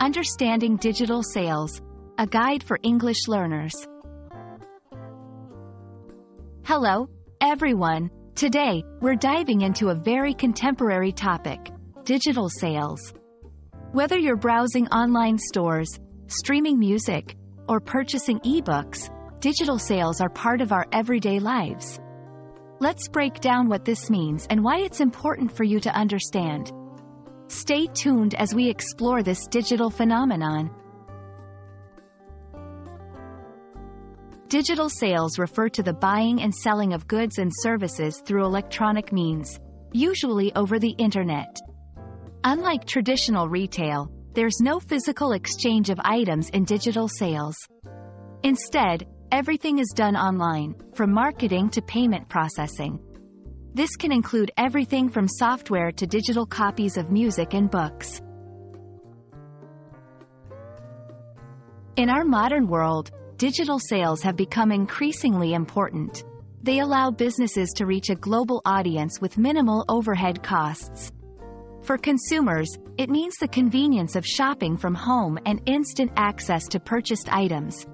Understanding Digital Sales, a guide for English learners. Hello, everyone. Today, we're diving into a very contemporary topic, digital sales. Whether you're browsing online stores, streaming music, or purchasing ebooks, digital sales are part of our everyday lives. Let's break down what this means and why it's important for you to understand. Stay tuned as we explore this digital phenomenon. Digital sales refer to the buying and selling of goods and services through electronic means, usually over the internet. Unlike traditional retail, there's no physical exchange of items in digital sales. Instead, everything is done online, from marketing to payment processing. This can include everything from software to digital copies of music and books. In our modern world, digital sales have become increasingly important. They allow businesses to reach a global audience with minimal overhead costs. For consumers, it means the convenience of shopping from home and instant access to purchased items.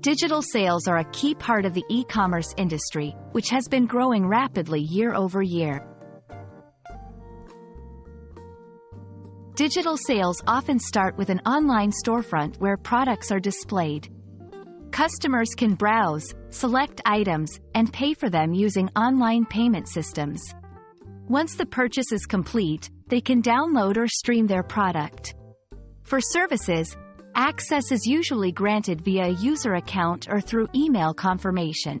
Digital sales are a key part of the e-commerce industry, which has been growing rapidly year over year. Digital sales often start with an online storefront where products are displayed. Customers can browse, select items, and pay for them using online payment systems. Once the purchase is complete, they can download or stream their product. For services, access is usually granted via a user account or through email confirmation.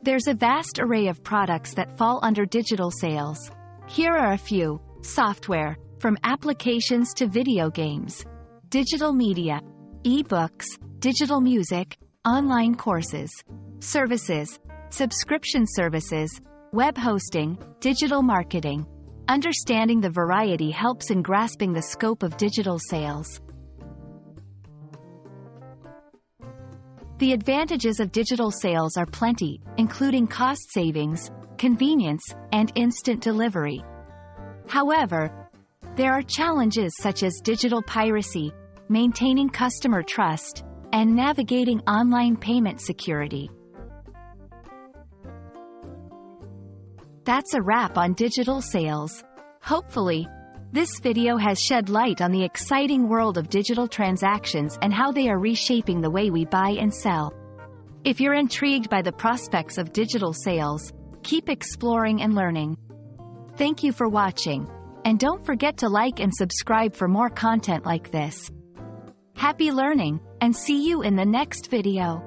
There's a vast array of products that fall under digital sales. Here are a few: software, from applications to video games; digital media, e-books, digital music, online courses; services, subscription services, web hosting, digital marketing. Understanding the variety helps in grasping the scope of digital sales. The advantages of digital sales are plenty, including cost savings, convenience, and instant delivery. However, there are challenges such as digital piracy, maintaining customer trust, and navigating online payment security. That's a wrap on digital sales. Hopefully, this video has shed light on the exciting world of digital transactions and how they are reshaping the way we buy and sell. If you're intrigued by the prospects of digital sales, keep exploring and learning. Thank you for watching, and don't forget to like and subscribe for more content like this. Happy learning, and see you in the next video.